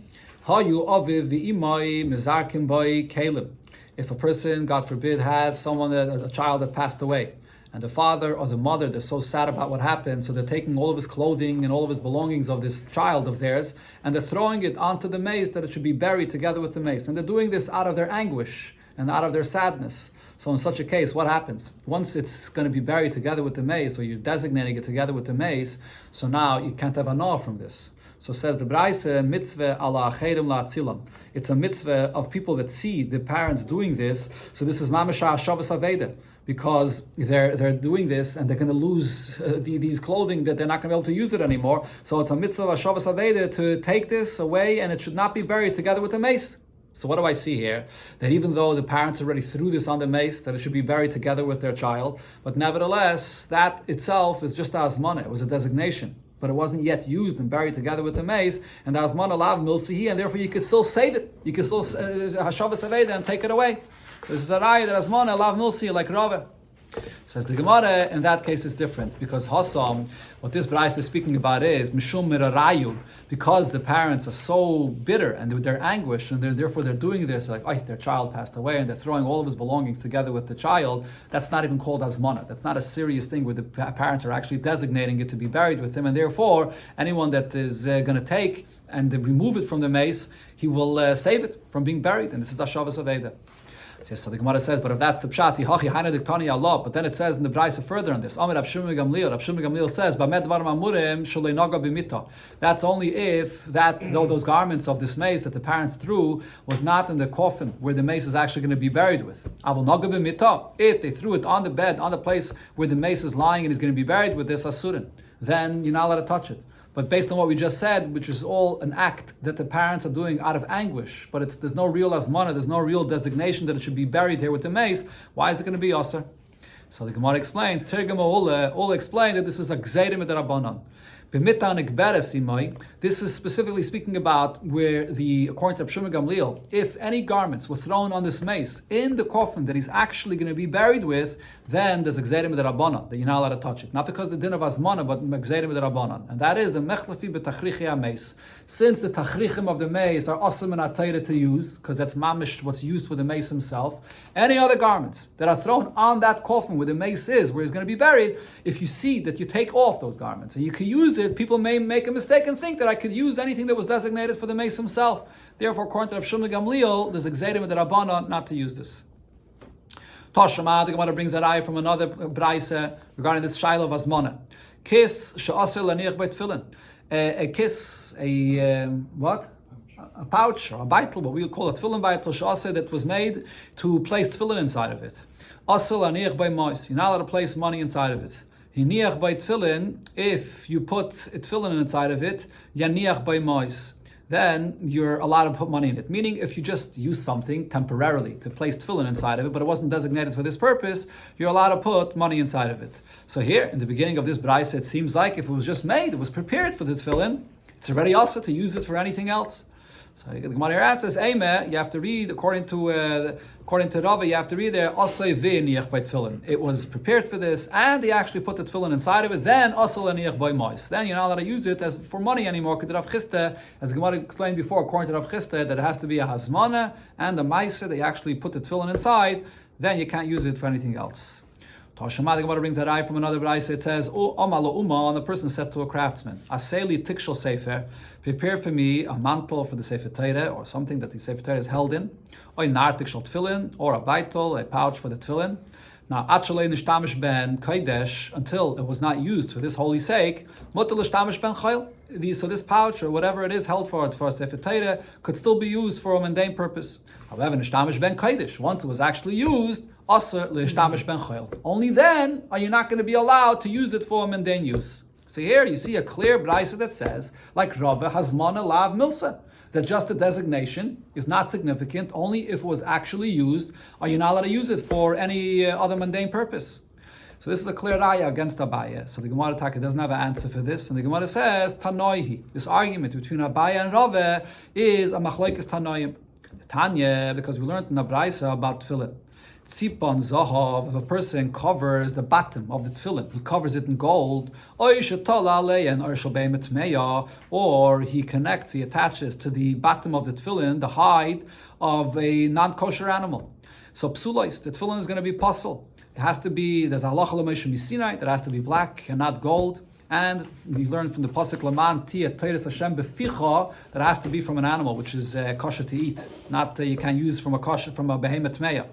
Hayu aviv v'imai mezarkim boi kelim. If a person, God forbid, has someone, a child that passed away, and the father or the mother, they're so sad about what happened, so they're taking all of his clothing and all of his belongings of this child of theirs, and they're throwing it onto the mace that it should be buried together with the mace. And they're doing this out of their anguish and out of their sadness. So in such a case, what happens? Once it's going to be buried together with the mace, or you're designating it together with the mace, so now you can't have anah from this. So says the Braise, mitzvah ala acherim la'atzilam. It's a mitzvah of people that see the parents doing this. So this is mamisha shavas aveda, because they're doing this and they're going to lose these clothing that they're not going to be able to use it anymore. So it's a mitzvah of shavas aveda to take this away, and it should not be buried together with the mace. So what do I see here? That even though the parents already threw this on the mace, that it should be buried together with their child, but nevertheless, that itself is just azmana. It was a designation, but it wasn't yet used and buried together with the mace, and the azmana lav milsihi, and therefore you could still save it. You could still hashavas aveda and take it away. This is a raya that azmana lav milsihi, like Rava. Says the Gemara, in that case it's different, because Hassam, what this Bryce is speaking about is Mishum Mirarayu, because the parents are so bitter and with their anguish, and therefore they're doing this, like, oh, their child passed away, and they're throwing all of his belongings together with the child. That's not even called Azmana. That's not a serious thing where the parents are actually designating it to be buried with him, and therefore anyone that is going to take and remove it from the mace, he will save it from being buried, and this is Ashavas Aveda. So the Gemara says, but if that's the pshat, hachi haina diktani Allah. But then it says in the Brayso further on this. Amir Rav Shimon Gamliel. Rav Shimon Gamliel says, "B'med dvar mamurim sholei naga b'mita." That's only if those garments of this mace that the parents threw was not in the coffin where the mace is actually going to be buried with. Avol naga b'mita. If they threw it on the bed, on the place where the mace is lying and is going to be buried with this asurin, then you're not allowed to touch it. But based on what we just said, which is all an act that the parents are doing out of anguish, but there's no real azmana, there's no real designation that it should be buried here with the mace, why is it going to be aser? So the Gemara explains, Tergama Ula explain that this is a gzeirim edrabanan. This is specifically speaking about where according to Rav Shimon Gamliel, if any garments were thrown on this mace in the coffin that he's actually going to be buried with, then there's a gzeirim d'Rabbanan that you're not allowed to touch it. Not because the din of azmana, but gzeirim d'Rabbanan, and that is the mechlefi b'tachrichi mace. Since the tachrichim of the mace are awesome and atayra to use, because that's mamish what's used for the mace himself, any other garments that are thrown on that coffin where the mace is, where he's going to be buried, if you see that you take off those garments and you can use it, people may make a mistake and think that I could use anything that was designated for the mace himself. Therefore, according to Rav Shimon Gamliel, there's a gzeirim d'Rabbanan not to use this. Toshama, the Gemara brings an ayah from another brayse regarding this shaila of azmana. Kiss she'asir laniach by tefillin. A kiss, what? A pouch or a baitel, but we'll call it tefillin baitel she'asir, that was made to place tefillin inside of it. Asir laniach by mois. You're not allowed to place money inside of it. Hiniach by tefillin, if you put tefillin inside of it, yaniach by mois, then you're allowed to put money in it. Meaning, if you just use something temporarily to place tefillin inside of it, but it wasn't designated for this purpose, you're allowed to put money inside of it. So here, in the beginning of this brayse, it seems like if it was just made, it was prepared for the tefillin, it's already also to use it for anything else. So the Gemara here answers, you have to read according to According to Rava, you have to read there, Asay v'niach by tefillin. It was prepared for this, and he actually put the tefillin inside of it, then Asay l'niach by mois. Then you're not allowed to use it as for money anymore, because Rav Chisda, as Gemara explained before, according to Rav Chisda, that it has to be a hazmana and a maisa, that you actually put the tefillin inside, then you can't use it for anything else. Tashema, the Gemara brings that eye from another brayse. It says, and the person said to a craftsman, Aseli tikshel sefer, prepare for me a mantle for the Sefer Torah, or something that the Sefer Torah is held in, or nar tikshel tefillin, or a baitel, a pouch for the tefillin. Now, achalei nishtamish ben kodesh, until it was not used for this holy sake, mutal nishtamish ben chayil. So this pouch, or whatever it is held for Sefer Torah, could still be used for a mundane purpose. However, nishtamish ben kodesh, once it was actually used, only then are you not going to be allowed to use it for mundane use. So here you see a clear brayse that says, like Rava hazmana lav milsa, that just a designation is not significant. Only if it was actually used are you not allowed to use it for any other mundane purpose. So this is a clear raya against Abaye. So the Gemara Taka doesn't have an answer for this, and the Gemara says Tanoihi. This argument between Abaye and Rava is a machlokes Tanoim. Tanya, because we learned in the brayse about tefillin. Tzipon zahav, if a person covers the bottom of the tefillin, he covers it in gold, or he connects, he attaches to the bottom of the tefillin the hide of a non-kosher animal. So psulois, the tefillin is going to be puzzle. It has to be, there's a halacha l'moshe misinai, that has to be black and not gold. And we learn from the pasuk Laman Tia Teiras Hashem beficha, that has to be from an animal which is kosher to eat, not you can't use from a behemoth meya.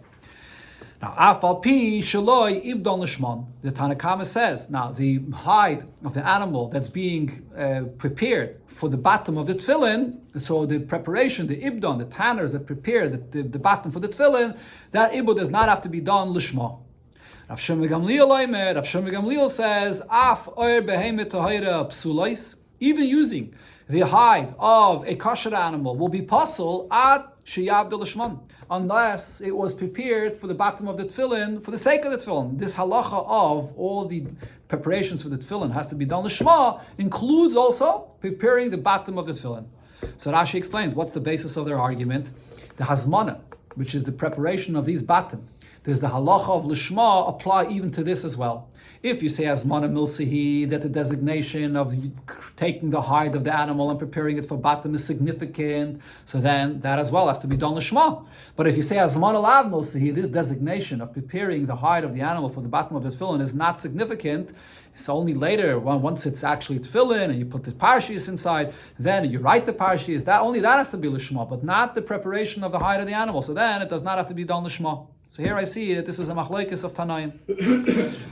Now, afal pi shaloi ibdon lishman. The Tanakama says, now the hide of the animal that's being prepared for the bottom of the tefillin, so the preparation, the ibdon, the tanners that prepare the bottom for the tefillin, that ibud does not have to be done lishma. Rav Shlomo Gamliel says, af oir behemet tohira psulais, even using the hide of a kosher animal will be possible at sheyavd lishman, unless it was prepared for the bottom of the tefillin for the sake of the tefillin. This halacha of all the preparations for the tefillin has to be done lishma includes also preparing the bottom of the tefillin. So Rashi explains what's the basis of their argument. The hazmana, which is the preparation of these bottom, there's the halacha of lishma apply even to this as well. If you say hazmana milsihi, that the designation of taking the hide of the animal and preparing it for bottom is significant, so then that as well has to be done lishma. But if you say hazmana lav milsihi, this designation of preparing the hide of the animal for the bottom of the tefillin is not significant. It's only later, once it's actually tefillin and you put the parshis inside, then you write the parshis. That only that has to be lishma, but not the preparation of the hide of the animal. So then it does not have to be done lishma. So here I see that this is a machlokes of Tanaim.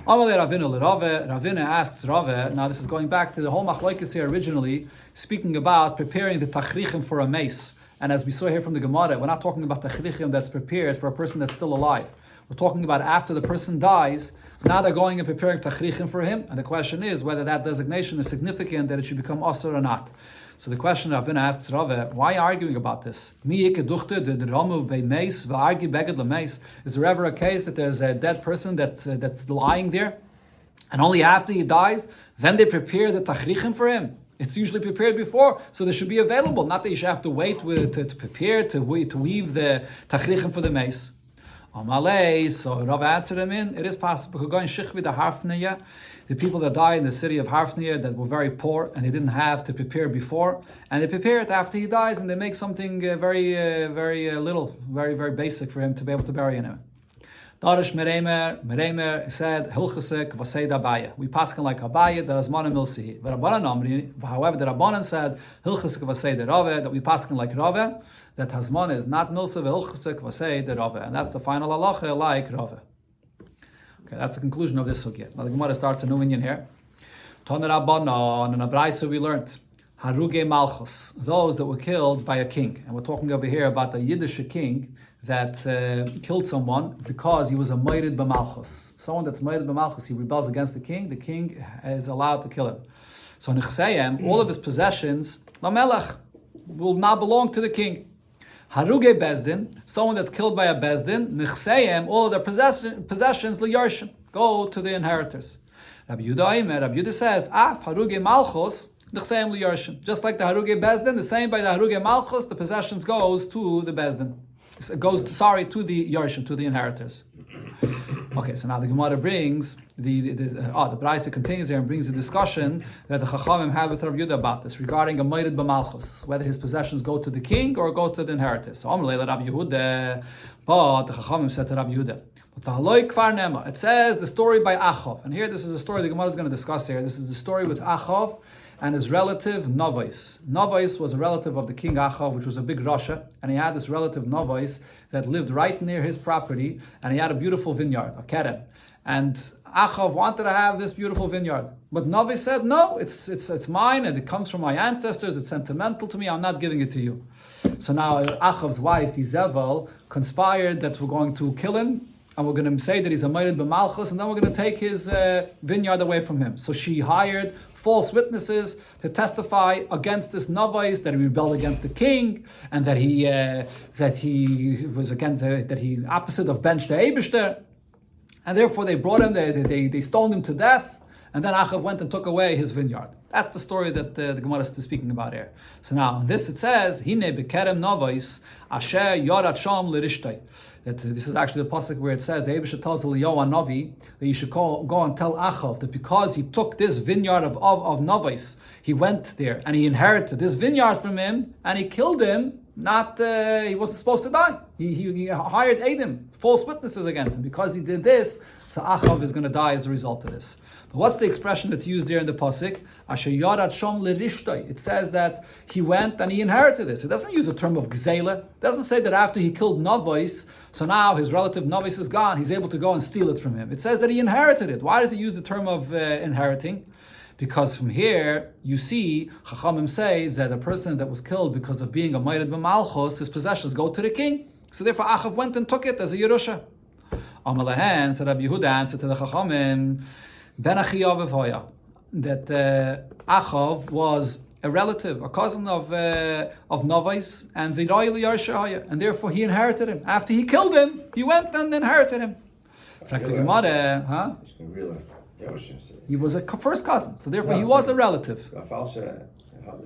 Amalei Ravina l'Rave. Ravina asks Rave. Now this is going back to the whole machlokes here originally, speaking about preparing the tachrichim for a mace. And as we saw here from the Gemara, we're not talking about tachrichim that's prepared for a person that's still alive. We're talking about after the person dies. Now they're going and preparing tachrichim for him. And the question is whether that designation is significant, that it should become asur or not. So the question Ravina asks Rave, why arguing about this? Is there ever a case that there's a dead person that's lying there, and only after he dies, then they prepare the tachrichim for him? It's usually prepared before, so they should be available. Not that you should have to wait to prepare, to weave the tachrichim for the mace. Amalei, so Rav answered him it is possible. The people that died in the city of Harfnia that were very poor and they didn't have to prepare before, and they prepare it after he dies, and they make something very little, very basic for him to be able to bury in him. Darish Meremer said, Hilchasek Vaseid Abaye. We paskin like Abaye, that Azmana Milsihi. However, the Rabbanan said, Hilchasek Vaseid Rave, that we paskin like Rave, that Hazmana is not Milsa, Hilchasek Vaseid Rave. And that's the final halacha like Rave. Okay, that's the conclusion of this sugya. Now the Gemara starts a new inyan here. Ton Rabbanan, and a brayso we learned, Haruge Malchus, those that were killed by a king. And we're talking over here about the Yiddish king that killed someone because he was a Meirid B'Malchus. Someone that's Meirid B'Malchus, he rebels against the king is allowed to kill him. So Nechseyem, all of his possessions, Lamelech, will now belong to the king. Haruge Bezdin, someone that's killed by a Bezdin, Nechseyem, all of their possessions, Liyarshin, go to the inheritors. Rabbi Yehuda says, Af Haruge Malchus, Nechseyem Liyarshin. Just like the Haruge Bezdin, the same by the Haruge Malchus, the possessions goes to the Bezdin. it goes to the Yorshim, to the inheritors. Okay, so now the Gemara brings the Braisa continues here and brings a discussion that the Chachamim had with Rabbi Yehuda about this regarding a Moed b'malchus, whether his possessions go to the king or goes to the inheritors. So Amr leila Rabbi Yehuda, but the Chachamim said to Rabbi Yehuda, but v'haloi kvar nema. It says the story by Achav, and here this is a story the Gemara is going to discuss here. This is the story with Achav and his relative Novais. Novais was a relative of the king Achav, which was a big Rasha, and he had this relative Novais that lived right near his property, and he had a beautiful vineyard, a kerem. And Achav wanted to have this beautiful vineyard, but Novais said, no, it's mine, and it comes from my ancestors, it's sentimental to me, I'm not giving it to you. So now Achav's wife, Izebel, conspired that we're going to kill him, and we're going to say that he's a Moed b'malchus, and then we're going to take his vineyard away from him. So she hired false witnesses to testify against this Novais, that he rebelled against the king, and that he was against that he opposite of bench the Eibishter, and therefore they brought him. They stoned him to death, and then Achav went and took away his vineyard. That's the story that the Gemara is speaking about here. So now in this it says, Hine bekerem Novais asher yorat sham l'rishtay. That this is actually the pasuk where it says the Eibishter tells Eliyahu Navi that you should go and tell Achav that because he took this vineyard of Novais, he went there and he inherited this vineyard from him and he killed him. He wasn't supposed to die. He hired Edom, false witnesses against him. Because he did this, so Achav is going to die as a result of this. But what's the expression that's used there in the pasuk? Asher yarat sham l'rishtay. It says that he went and he inherited this. It doesn't use a term of gzela. It doesn't say that after he killed Novais, so now his relative Novais is gone, he's able to go and steal it from him. It says that he inherited it. Why does he use the term of inheriting? Because from here, you see, Chachamim say that a person that was killed because of being a Moed b'malchus, his possessions go to the king. So therefore Achav went and took it as a Yerusha. Amalahan, said Rabbi Yehuda answered to the Chachamim, Ben Achiyav Evoya, that Achav was a relative, a cousin of Novais, and V'roy L'Yarshah, and therefore he inherited him. After he killed him, he went and inherited him. He was a first cousin, so therefore he was a relative. The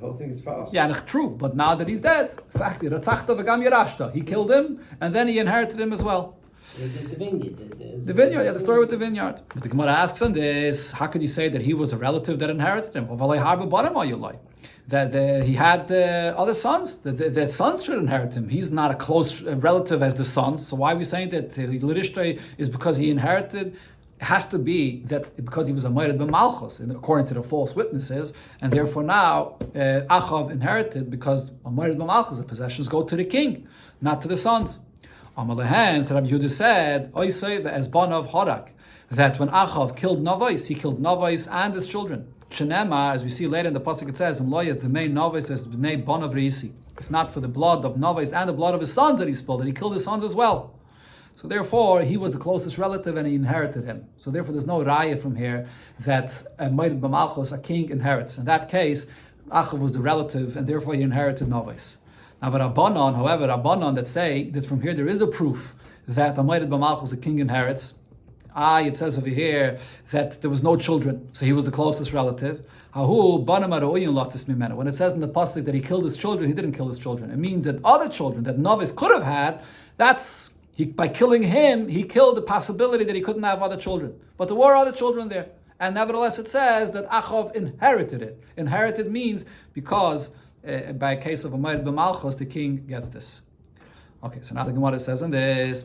whole thing is false. Yeah, true, but now that he's dead, he killed him, and then he inherited him as well. The vineyard, the story with the vineyard. But the Gemara asks on this, how could you say that he was a relative that inherited him? That he had other sons, the sons should inherit him. He's not a close relative as the sons, so why are we saying that L'rishtay is because he inherited? It has to be that because he was a Moed b'malchus, according to the false witnesses, and therefore now Achav inherited because a Moed b'malchus, the possessions go to the king, not to the sons. Amalehan, so Rabbi Yehuda said, Oisei ve'ezbanav horak, that when Achav killed Novais, he killed Novais and his children. Shenema, as we see later in the pasuk, it says, "Loyes the main Novais as bnei banav reisi." If not for the blood of Novais and the blood of his sons that he spilled, that he killed his sons as well. So therefore, he was the closest relative and he inherited him. So therefore, there's no raya from here that a Moed b'malchus, a king, inherits. In that case, Achav was the relative and therefore he inherited Novais. Now, Rabbanon that say that from here there is a proof that a Moed b'malchus, the king, inherits. It says over here that there was no children, so he was the closest relative. When it says in the pasuk that he killed his children, he didn't kill his children. It means that other children that Novais could have had, by killing him, he killed the possibility that he couldn't have other children. But there were other children there. And nevertheless, it says that Achav inherited it. Inherited means because by a case of a Moed b'malchus, the king gets this. Okay, so now the Gemara says in this,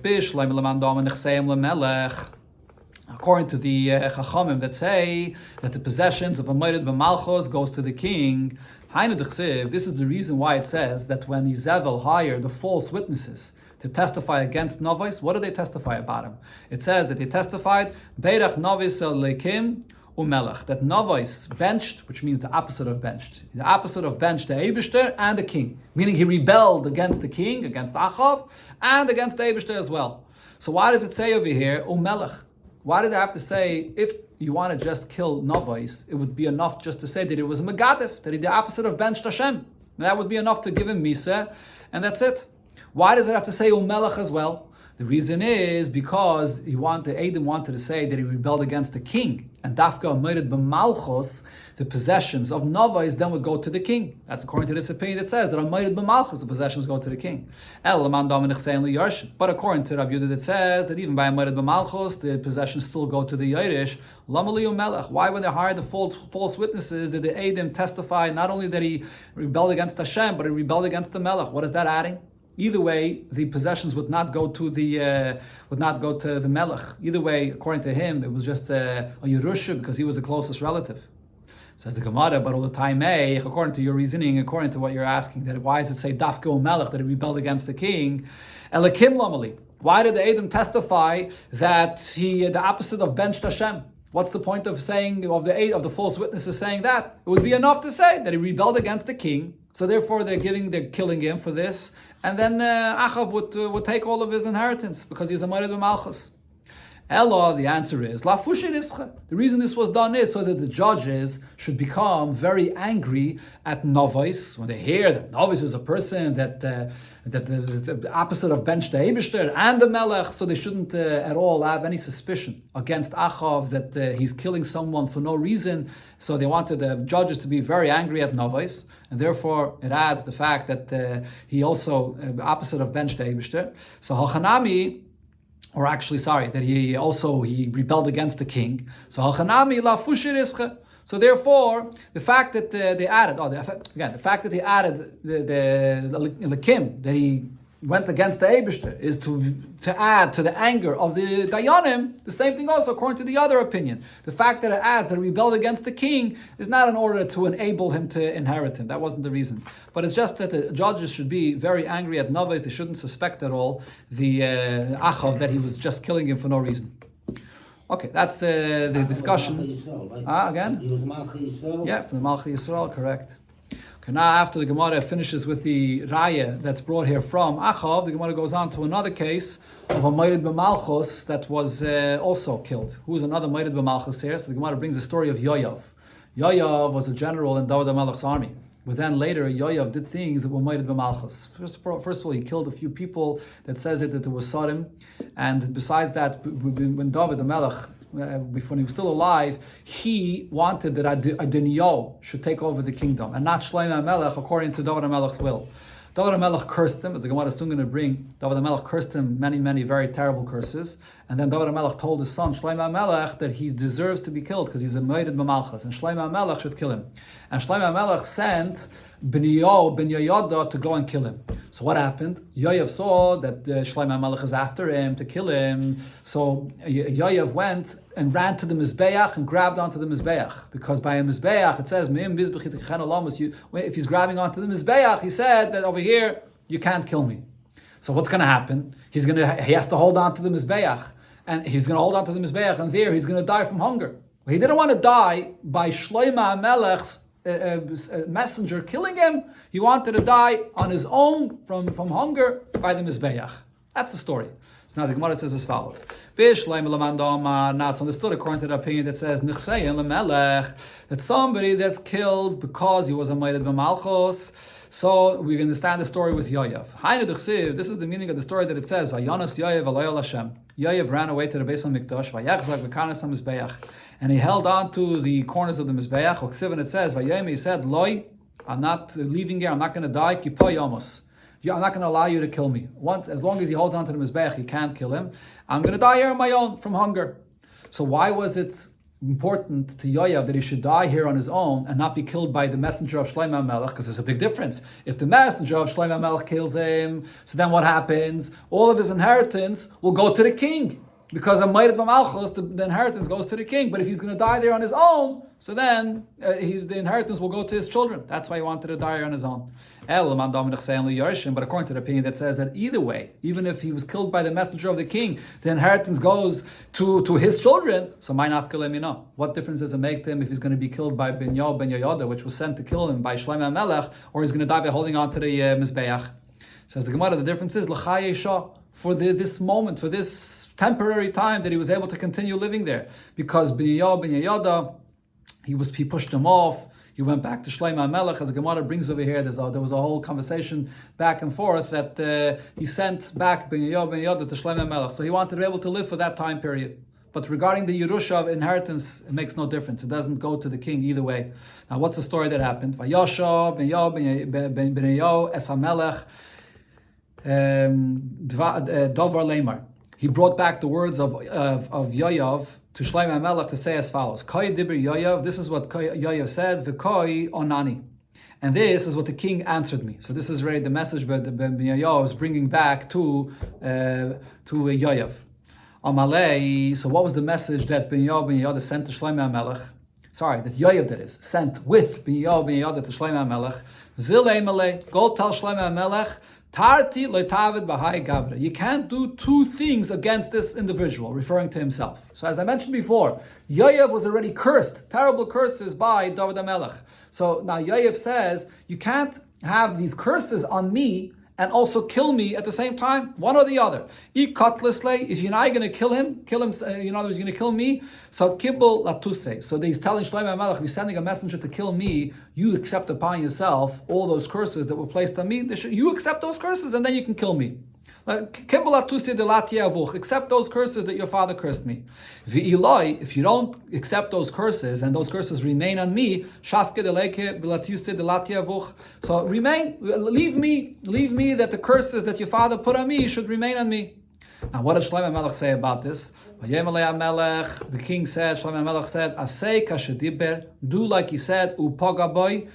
according to the Chachamim that say that the possessions of a Moed b'malchus goes to the king, this is the reason why it says that when Izebel hired the false witnesses to testify against Novais, what did they testify about him? It says that they testified, Beirach Novais lekim umelech, that Novais benched, which means the opposite of benched. The opposite of benched, the Eibishter and the king. Meaning he rebelled against the king, against Achav, and against the Eibishter as well. So why does it say over here, umelech? Why did I have to say, if you want to just kill Novais, it would be enough just to say that it was a Megadif, that he the opposite of benched Hashem. And that would be enough to give him Misa, and that's it. Why does it have to say Umelech as well? The reason is because Edom wanted to say that he rebelled against the king, and Dafka Moirid B'Malchus, the possessions of Novais then would go to the king. That's according to this opinion that says that on Moirid B'Malchus the possessions go to the king. But according to Rav Yehuda that says that even by Moirid B'Malchus the possessions still go to the Yerush. Why when they hired the false witnesses did the Edom testify not only that he rebelled against Hashem but he rebelled against the Melech? What is that adding? Either way, the possessions would not go to the Melech. Either way, according to him, it was just a Yerusha because he was the closest relative. Says the Gemara, but all the time, according to your reasoning, according to what you're asking, that why does it say Dafka Melech that he rebelled against the king? Elakim Lamali. Why did the Edom testify that the opposite of benched Hashem? What's the point of saying of the false witnesses saying that? It would be enough to say that he rebelled against the king. So therefore, they're killing him for this, and then Achav would take all of his inheritance because he's a Moirid B'Malchus. Ella, the answer is La Fushin Ischa. The reason this was done is so that the judges should become very angry at Novais when they hear that Novais is a person that the opposite of bench the Eibishter and the Melech, so they shouldn't at all have any suspicion against Achav that he's killing someone for no reason. So they wanted the judges to be very angry at Novais, and therefore it adds the fact that he also opposite of bench the Eibishter. So Hachanami. Or actually, that he rebelled against the king. So Hachanami la fushir ischa. So therefore, the fact that they added, the fact that they added the Kim, that he went against the Eibishter, is to add to the anger of the Dayanim. The same thing also according to the other opinion. The fact that it adds that he rebelled against the king is not in order to enable him to inherit him. That wasn't the reason. But it's just that the judges should be very angry at Novais. They shouldn't suspect at all the Achav that he was just killing him for no reason. Okay, that's the discussion. Again? He was Malchi Yisrael? Yeah, from the Malchi Yisrael, correct. Okay, now after the Gemara finishes with the Raya that's brought here from Achav, the Gemara goes on to another case of a Moirid B'Malchus that was also killed. Who is another Moirid B'Malchus here? So the Gemara brings the story of Yoav. Yoav was a general in David HaMelech's army. But then later, Yoav did things that were Moirid B'Malchus. First of all, he killed a few people that says that there was Sodom. And besides that, when David HaMelech, before he was still alive, he wanted that Adoniyo should take over the kingdom, and not Shlomo HaMelech according to David HaMelech's will. David HaMelech cursed him, as the Gemara is soon going to bring. David HaMelech cursed him many, many very terrible curses. And then David HaMelech told his son, Shlomo HaMelech, that he deserves to be killed because he's a Moirid B'Malchus, and Shlomo HaMelech should kill him. And Shlomo HaMelech sent Ben Yoyada to go and kill him. So what happened? Yoav saw that Shlomo HaMelech is after him to kill him. So Yoav went and ran to the Mizbeach and grabbed onto the Mizbeach. Because by a Mizbeach, it says, if he's grabbing onto the Mizbeach, he said that over here, you can't kill me. So what's going to happen? He has to hold on to the Mizbeach. And he's going to hold on to the Mizbeach, and there he's going to die from hunger. He didn't want to die by Shlomo HaMelech's messenger killing him. He wanted to die on his own from hunger by the Mizbeach. That's the story. So now the Gemara says as follows. Now it's understood according to the opinion that says that somebody that's killed because he was a Moirid B'Malchus. So we understand the story with Yoav. This is the meaning of the story that it says, Yoav ran away to the Beis HaMikdash, and he held on to the corners of the Mizbeach. And it says, he said, Loi, I'm not leaving here, I'm not going to die, Kipo Yomos. I'm not going to allow you to kill me. As long as he holds on to the Mizbeach, he can't kill him. I'm going to die here on my own from hunger. So why was it important to Yoav that he should die here on his own and not be killed by the messenger of Shlomo HaMelech? Because there's a big difference. If the messenger of Shlomo HaMelech kills him, so then what happens? All of his inheritance will go to the king. Because a Moirid B'Malchus, the inheritance goes to the king. But if he's going to die there on his own, so then the inheritance will go to his children. That's why he wanted to die here on his own. But according to the opinion that says that either way, even if he was killed by the messenger of the king, the inheritance goes to his children. So what difference does it make to him if he's going to be killed by Ben Yoyada, which was sent to kill him by Shlomo HaMelech, or he's going to die by holding on to the Mizbeach? Says the Gemara, the difference is l'chayei shah. For this moment, for this temporary time that he was able to continue living there. Because Ben Yoyada, he pushed him off, he went back to Shlomo HaMelech. As the Gemara brings over here, there was a whole conversation back and forth that he sent back Ben Yehoyada to Shlomo HaMelech. So he wanted to be able to live for that time period. But regarding the Yerusha of inheritance, it makes no difference. It doesn't go to the king either way. Now, what's the story that happened? Vayosha Ben Yehoyada Es HaMelech Dovar Lemar. He brought back the words of Yoav to Shlomo HaMelech to say as follows: Koi dibri Yoav. This is what Yoav said. V'koi onani. And this is what the king answered me. So this is really the message that Ben Yoav is bringing back to Yoav. Amalei. So what was the message that Ben Yehoyada sent to Shlomo HaMelech? Sorry, that Yoav, that is, sent with Ben Yehoyada to Shlomo HaMelech. Zilei malei. Go tell Shlomo HaMelech, Tarti loitavid b'hai gavra. You can't do two things against this individual, referring to himself. So as I mentioned before, Yoav was already cursed, terrible curses by David HaMelech. So now Yoav says, you can't have these curses on me and also kill me at the same time, one or the other. If you're not going to kill him, in other words, you're going to kill me, so kibbul latuse. So he's telling Shlomo HaMelech, if you're sending a messenger to kill me, you accept upon yourself all those curses that were placed on me. You accept those curses and then you can kill me. Accept those curses that your father cursed me. If you don't accept those curses and those curses remain on me, so leave me that the curses that your father put on me should remain on me. Now, what did Shlomo HaMelech say about this? The king said, Shlomo HaMelech said, Asay kashediber, do like he said, upagaboy,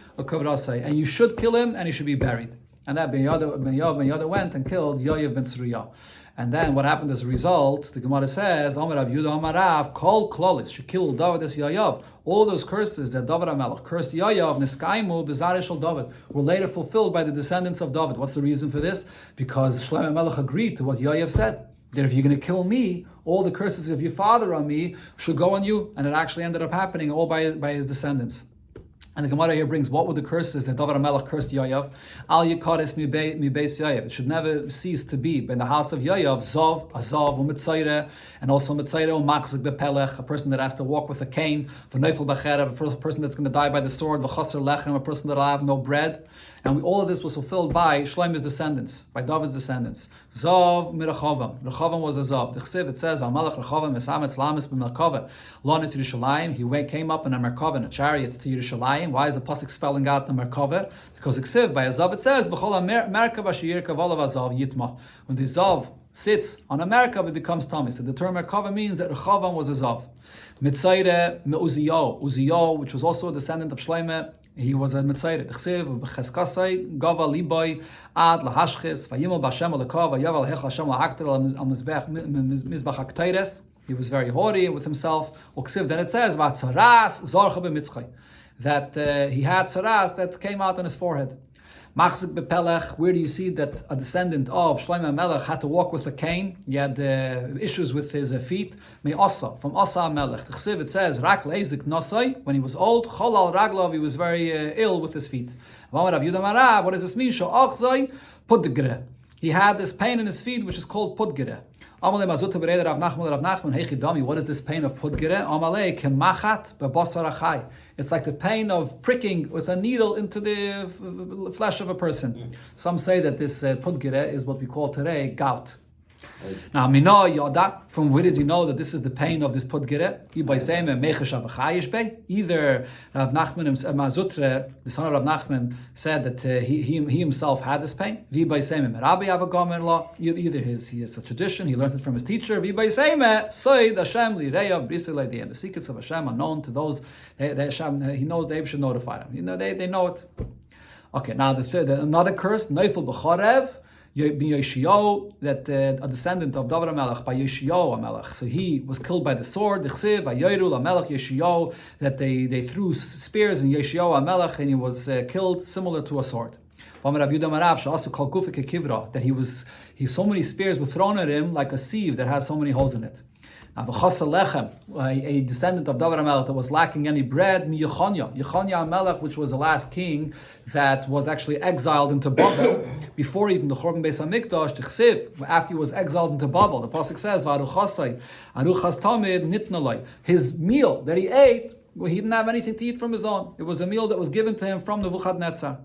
and you should kill him and he should be buried. And that Ben Yehoyada went and killed Yoav ben Tzruya. And then what happened as a result? The Gemara says, Amar Rav Yudah Amar Rav, Kol Klolis, she killed David as Yoav. All those curses that David HaMelech cursed Yoav, Neskaimu, Bezarish shel David, were later fulfilled by the descendants of David. What's the reason for this? Because Shlomo HaMelech agreed to what Yoav said, that if you're going to kill me, all the curses of your father on me should go on you. And it actually ended up happening all by his descendants. And the Gemara here brings, what were the curses that David HaMelech cursed Yoav? Al yikaris mi beis Yoav. It should never cease to be in the house of Yoav, Zov, Azav, U'mitzayre, and also Mitzayre, U'makzik bepelech, a person that has to walk with a cane, V'neifel b'cherev, a person that's going to die by the sword, V'chaser lechem, a person that will have no bread. And all of this was fulfilled by Shlomo's descendants, by David's descendants. Zav mirachavam. Rechavam was a Zav. The Chsiv, it says, V'amalach Rechavam esametz lamis b'merkava. Lonis Yerushalayim. He came up in a Merkava, in a chariot to Yerushalayim. Why is the pasuk spelling out the Merkava? Because the Chsiv, by a Zav, it says, V'chol merkava sheyirkav olav Zav yitma. When the Zav sits on a Merkava, it becomes Tommy. So the term Merkava means that Rechavam was a Zav. Mitzayre me'uziyo. Uziyo, which was also a descendant of Shlomo, he was a Mitzayre. T'chsiv b'cheskasei gava liboy ad lahashchis vayimol b'Hashem alekav vayav al hechel Hashem lahakter al mizbach hakteires. He was very haughty with himself. Uksiv, then it says v'atzaras zarcha b'mitzchay, that he had tzaras that came out on his forehead. Machzik bepelech, where do you see that a descendant of Shlomo HaMelech had to walk with a cane? He had issues with his feet. Me'asa, from Asa HaMelech. The Chsiv, it says, Rak leizik nosai, when he was old, Chol al raglav, he was very ill with his feet. What does this mean? Sho'achzai pudgre. He had this pain in his feet, which is called pudgre. What is this pain of pudgere? It's like the pain of pricking with a needle into the flesh of a person. Some say that this pudgere is what we call today gout. Now, from where does he know that this is the pain of this pudgere? Either Rav Nachman, Mazutre, the son of Rav Nachman, said that he himself had this pain. Either he has a tradition, he learned it from his teacher. And the secrets of Hashem are known to those. He knows they should notify them. They know it. Okay, now another curse, Neifel B'chorev. That a descendant of David HaMelech by Yeshiyahu HaMelech. So he was killed by the sword. The Chsiv, Vayoru HaMelech Yeshiyahu, that they threw spears in Yeshiyahu HaMelech and he was killed similar to a sword. That he so many spears were thrown at him like a sieve that has so many holes in it. Now, a descendant of David HaMelech that was lacking any bread, Yechonya HaMelech, which was the last king that was actually exiled into Bavel, before even the Churban Beis HaMikdash, the Chsiv, after he was exiled into Bavel, the pasuk says, V'aruchasai, aruchas tamid nitnalai. His meal that he ate he didn't have anything to eat from his own. It was a meal that was given to him from Nebuchadnezzar.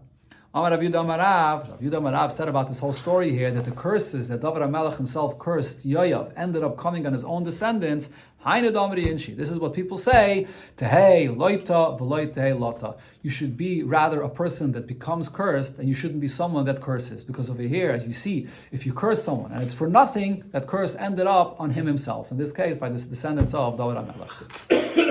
Amar Rav Yehuda Amar Rav said about this whole story here that the curses that David HaMelech himself cursed Yoav ended up coming on his own descendants. This is what people say, Tehei loita v'loi tehei lota. You should be rather a person that becomes cursed, and you shouldn't be someone that curses. Because over here, as you see, if you curse someone and it's for nothing, that curse ended up on him himself. In this case, by the descendants of David HaMelech.